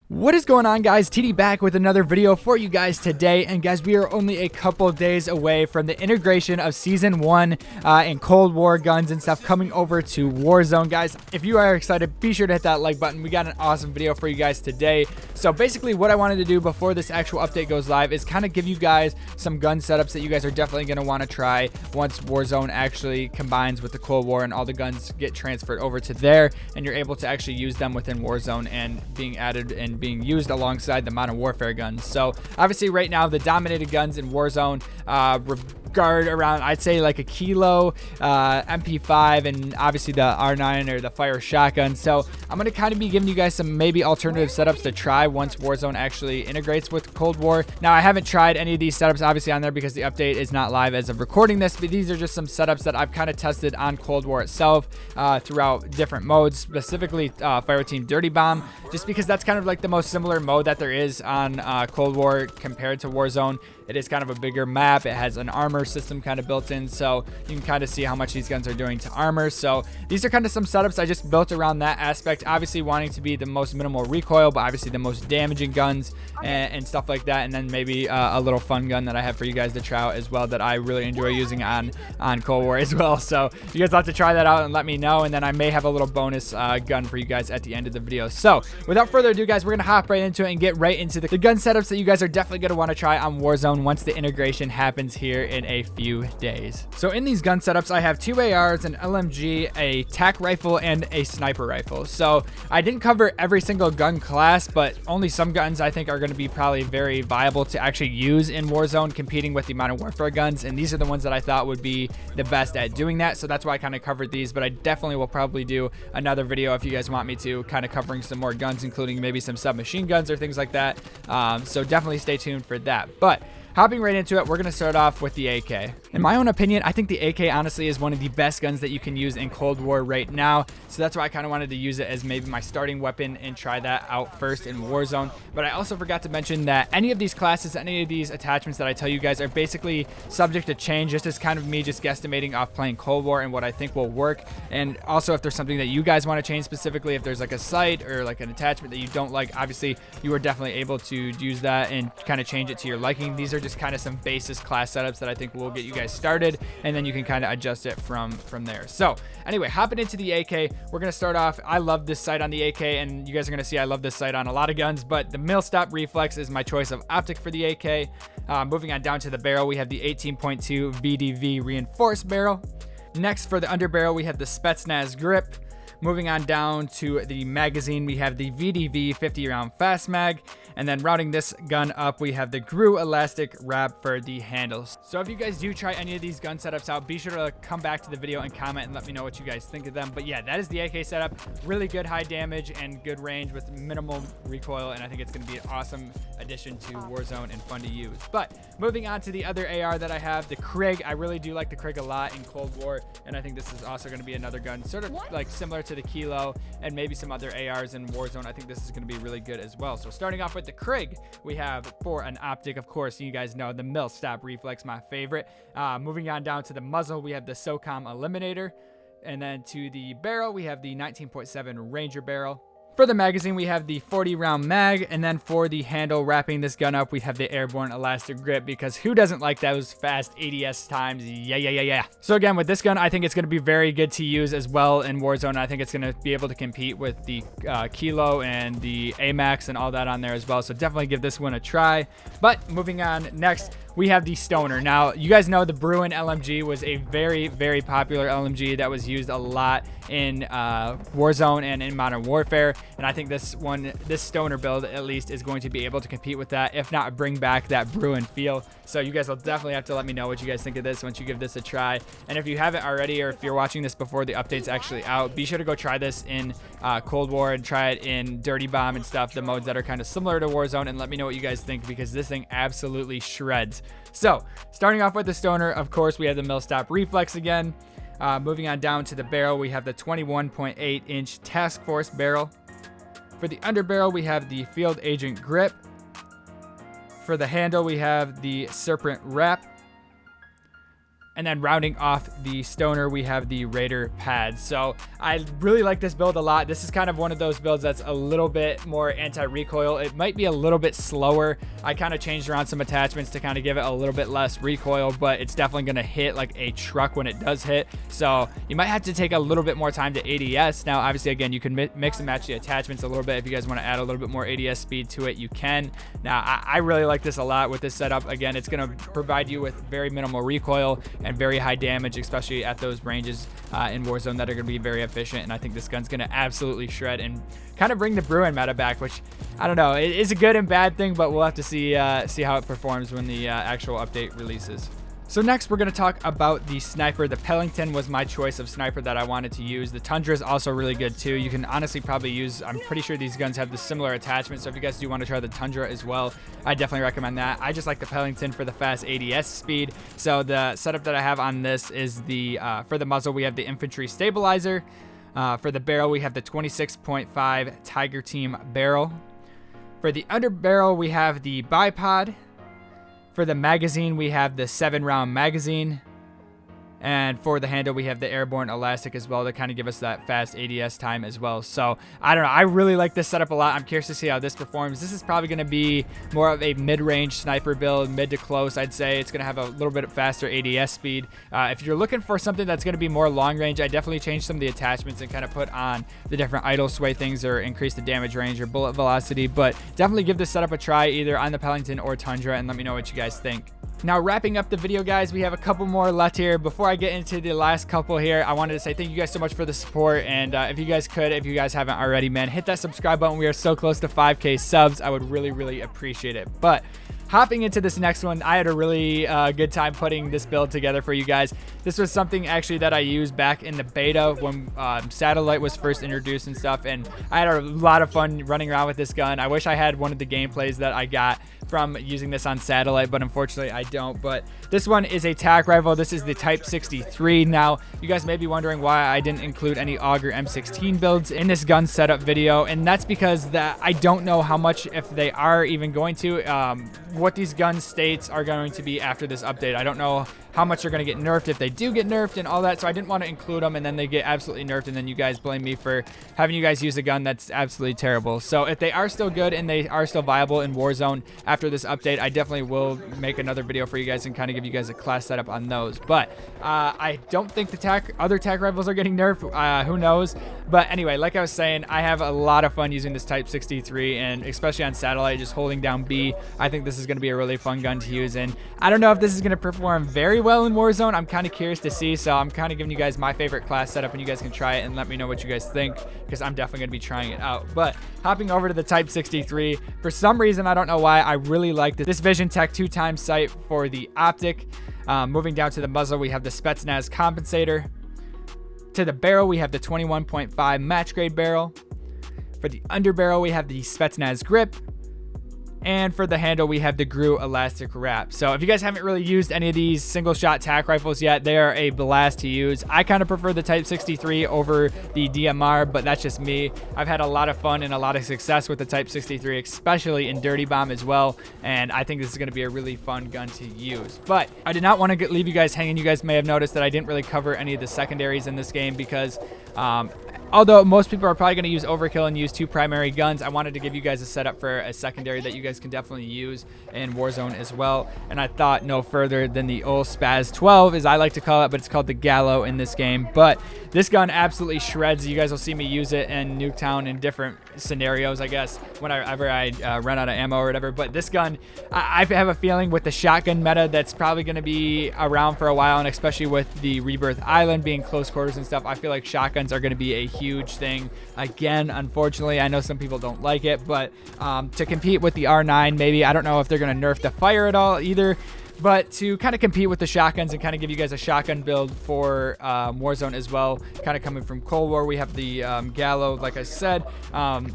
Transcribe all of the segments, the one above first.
What is going on, guys? TD back with another video for you guys today. And guys, we are only a couple days away from the integration of Season 1 and Cold War guns and stuff coming over to Warzone. Guys, if you are excited, be sure to hit that like button. We got an awesome video for you guys today. So basically what I wanted to do before this actual update goes live is kind of give you guys some gun setups that you guys are definitely going to want to try once Warzone actually combines with the Cold War and all the guns get transferred over to there and you're able to actually use them within Warzone and being added and being used alongside the Modern Warfare guns. So obviously right now the dominated guns in Warzone regard around, I'd say, like a Kilo, MP5, and obviously the R9 or the fire shotgun. So I'm going to kind of be giving you guys some maybe alternative setups to try once Warzone actually integrates with Cold War. Now I haven't tried any of these setups obviously on there because the update is not live as of recording this, but these are just some setups that I've kind of tested on Cold War itself throughout different modes, specifically Fire Team Dirty Bomb, just because that's kind of like the most similar mode that there is on Cold War compared to Warzone. It is kind of a bigger map. It has an armor system kind of built in, so you can kind of see how much these guns are doing to armor. So these are kind of some setups I just built around that aspect, obviously wanting to be the most minimal recoil, but obviously the most damaging guns and stuff like that. And then maybe a little fun gun that I have for you guys to try out as well that I really enjoy using on Cold War as well. So you guys have to try that out and let me know, and then I may have a little bonus gun for you guys at the end of the video. So without further ado, guys, we're gonna hop right into it and get right into the gun setups that you guys are definitely gonna want to try on Warzone once the integration happens here in a few days. So in these gun setups, I have two ARs, an LMG, a tac rifle, and a sniper rifle. So I didn't cover every single gun class, but only some guns I think are going to be probably very viable to actually use in Warzone, competing with the Modern Warfare guns, and these are the ones that I thought would be the best at doing that. So that's why I kind of covered these, but I definitely will probably do another video if you guys want me to, kind of covering some more guns, including maybe some submachine guns or things like that. So definitely stay tuned for that. But hopping right into it, we're going to start off with the AK. In my own opinion, I think the AK honestly is one of the best guns that you can use in Cold War right now. So that's why I kind of wanted to use it as maybe my starting weapon and try that out first in Warzone. But I also forgot to mention that any of these classes, any of these attachments that I tell you guys are basically subject to change. This is kind of me just guesstimating off playing Cold War and what I think will work. And also if there's something that you guys want to change specifically, if there's like a sight or like an attachment that you don't like, obviously you are definitely able to use that and kind of change it to your liking. These are just kind of some basis class setups that I think will get you guys started, and then you can kind of adjust it from there. So anyway, hopping into the AK, we're going to start off. I love this sight on the AK, and you guys are going to see I love this sight on a lot of guns, but the mill stop reflex is my choice of optic for the AK. Moving on down to the barrel, we have the 18.2 VDV reinforced barrel. Next, for the underbarrel, we have the Spetsnaz grip. Moving on down to the magazine, we have the VDV 50 round fast mag. And then rounding this gun up, we have the GRU elastic wrap for the handles. So if you guys do try any of these gun setups out, be sure to come back to the video and comment and let me know what you guys think of them. But yeah, that is the AK setup. Really good high damage and good range with minimal recoil, and I think it's going to be an awesome addition to Warzone and fun to use. But moving on to the other AR that I have, the Krig. I really do like the Krig a lot in Cold War, and I think this is also going to be another gun sort of like similar to the Kilo and maybe some other ARs in Warzone. I think this is going to be really good as well. So starting off with the Krig, we have for an optic, of course, you guys know the mill stop reflex, my favorite. Moving on down to the muzzle, we have the SOCOM Eliminator, and then to the barrel, we have the 19.7 Ranger barrel. For the magazine, we have the 40 round mag, and then for the handle wrapping this gun up, we have the airborne elastic grip, because who doesn't like those fast ADS times? Yeah. So again, with this gun, I think it's going to be very good to use as well in Warzone. I think it's going to be able to compete with the Kilo and the AMAX and all that on there as well. So definitely give this one a try. But moving on, next we have the Stoner. Now, you guys know the Bruin LMG was a very, very popular LMG that was used a lot in Warzone and in Modern Warfare. And I think this Stoner build at least is going to be able to compete with that, if not bring back that Bruin feel. So you guys will definitely have to let me know what you guys think of this once you give this a try. And if you haven't already, or if you're watching this before the update's actually out, be sure to go try this in Cold War and try it in Dirty Bomb and stuff, the modes that are kind of similar to Warzone, and let me know what you guys think, because this thing absolutely shreds. So starting off with the Stoner, of course, we have the mill stop reflex again. Moving on down to the barrel, we have the 21.8 inch Task Force barrel. For the underbarrel, we have the Field Agent grip. For the handle, we have the Serpent wrap. And then rounding off the stoner, we have the Raider pad. So I really like this build a lot. This is kind of one of those builds that's a little bit more anti-recoil. It might be a little bit slower. I kind of changed around some attachments to kind of give it a little bit less recoil, but it's definitely going to hit like a truck when it does hit. So you might have to take a little bit more time to ADS. Now, obviously, again, you can mix and match the attachments a little bit. If you guys want to add a little bit more ADS speed to it, you can. Now, I really like this a lot with this setup. Again, it's going to provide you with very minimal recoil and very high damage, especially at those ranges in Warzone that are going to be very efficient. And I think this gun's going to absolutely shred and kind of bring the Bruin meta back, which I don't know. It is a good and bad thing, but we'll have to see how it performs when the actual update releases. So next, we're going to talk about the sniper. The Pellington was my choice of sniper that I wanted to use. The Tundra is also really good too. You can honestly probably use, I'm pretty sure these guns have the similar attachment. So if you guys do want to try the Tundra as well, I definitely recommend that. I just like the Pellington for the fast ADS speed. So the setup that I have on this is for the muzzle, we have the infantry stabilizer. For the barrel, we have the 26.5 Tiger Team barrel. For the underbarrel, we have the bipod. For the magazine, we have the 7-round magazine. And for the handle, we have the airborne elastic as well to kind of give us that fast ADS time as well. So I don't know. I really like this setup a lot. I'm curious to see how this performs. This is probably going to be more of a mid-range sniper build, mid to close, I'd say. It's going to have a little bit faster ADS speed. If you're looking for something that's going to be more long range, I definitely changed some of the attachments and kind of put on the different idle sway things or increase the damage range or bullet velocity. But definitely give this setup a try either on the Pellington or Tundra and let me know what you guys think. Now, wrapping up the video, guys, we have a couple more left here. Before I get into the last couple here, I wanted to say thank you guys so much for the support. And if you guys haven't already, man, hit that subscribe button. We are so close to 5K subs. I would really, really appreciate it. But hopping into this next one, I had a really good time putting this build together for you guys. This was something actually that I used back in the beta when Satellite was first introduced and stuff. And I had a lot of fun running around with this gun. I wish I had one of the gameplays that I got from using this on Satellite, but unfortunately I don't. But this one is a tac rifle. This is the Type 63. Now, you guys may be wondering why I didn't include any Auger M16 builds in this gun setup video, and that's because I don't know how much, if they are even going to, what these gun states are going to be after this update. I don't know how much they're going to get nerfed if they do get nerfed and all that, so I didn't want to include them and then they get absolutely nerfed and then you guys blame me for having you guys use a gun that's absolutely terrible. So if they are still good and they are still viable in Warzone after this update, I definitely will make another video for you guys and kind of give you guys a class setup on those. But I don't think the other tac rifles are getting nerfed. Who knows? But anyway, like I was saying, I have a lot of fun using this Type 63, and especially on Satellite, just holding down B. I think this is going to be a really fun gun to use, and I don't know if this is going to perform very well in Warzone. I'm kind of curious to see, so I'm kind of giving you guys my favorite class setup, and you guys can try it and let me know what you guys think, because I'm definitely going to be trying it out. But hopping over to the Type 63, for some reason, I don't know why, I really like this Vision Tech 2x sight for the optic. Moving down to the muzzle, we have the Spetsnaz compensator. To the barrel, we have the 21.5 match grade barrel. For the underbarrel, we have the Spetsnaz grip. And for the handle, we have the GRU elastic wrap. So if you guys haven't really used any of these single shot tac rifles yet, they are a blast to use. I kind of prefer the Type 63 over the DMR, but that's just me. I've had a lot of fun and a lot of success with the Type 63, especially in Dirty Bomb as well. And I think this is going to be a really fun gun to use. But I did not want to leave you guys hanging. You guys may have noticed that I didn't really cover any of the secondaries in this game because although most people are probably going to use overkill and use two primary guns, I wanted to give you guys a setup for a secondary that you guys can definitely use in Warzone as well. And I thought no further than the old Spaz 12, as I like to call it, but it's called the Gallo in this game. But this gun absolutely shreds. You guys will see me use it in Nuketown in different scenarios, I guess, whenever I run out of ammo or whatever. But this gun, I have a feeling with the shotgun meta that's probably going to be around for a while, and especially with the Rebirth Island being close quarters and stuff, I feel like shotguns are going to be a huge thing again. Unfortunately, I know some people don't like it, but to compete with the R9, maybe, I don't know if they're going to nerf the fire at all either, but to kind of compete with the shotguns and kind of give you guys a shotgun build for Warzone as well, kind of coming from Cold War, we have the Gallo, like I said.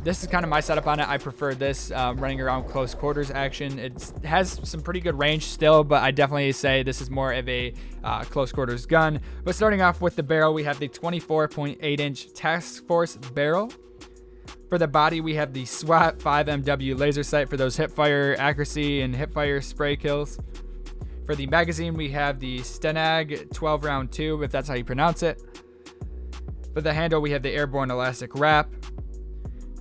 This is kind of my setup on it. I prefer this running around close quarters action. It has some pretty good range still, but I definitely say this is more of a close quarters gun. But starting off with the barrel, we have the 24.8-inch Task Force barrel. For the body, we have the SWAT 5MW laser sight for those hipfire accuracy and hipfire spray kills. For the magazine, we have the Stenag 12 round tube, if that's how you pronounce it. For the handle, we have the airborne elastic wrap.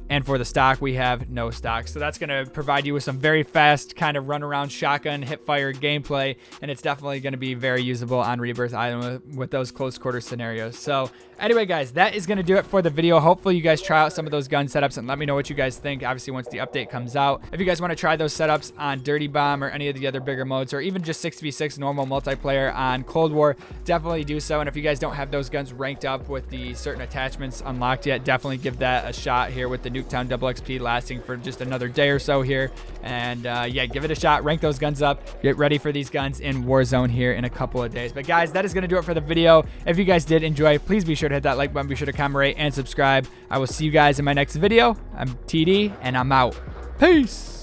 And for the stock, we have no stock. So that's going to provide you with some very fast kind of run around shotgun hip fire gameplay. And it's definitely going to be very usable on Rebirth Island with those close quarter scenarios. So anyway, guys, that is going to do it for the video. Hopefully you guys try out some of those gun setups and let me know what you guys think. Obviously, once the update comes out, if you guys want to try those setups on Dirty Bomb or any of the other bigger modes, or even just 6v6 normal multiplayer on Cold War, definitely do so. And if you guys don't have those guns ranked up with the certain attachments unlocked yet, definitely give that a shot here with the Nuketown double XP lasting for just another day or so here. And yeah, give it a shot, rank those guns up, get ready for these guns in Warzone here in a couple of days. But guys, that is going to do it for the video. If you guys did enjoy, please be sure to hit that like button, be sure to comment, rate, and subscribe. I will see you guys in my next video. I'm TD, and I'm out. Peace.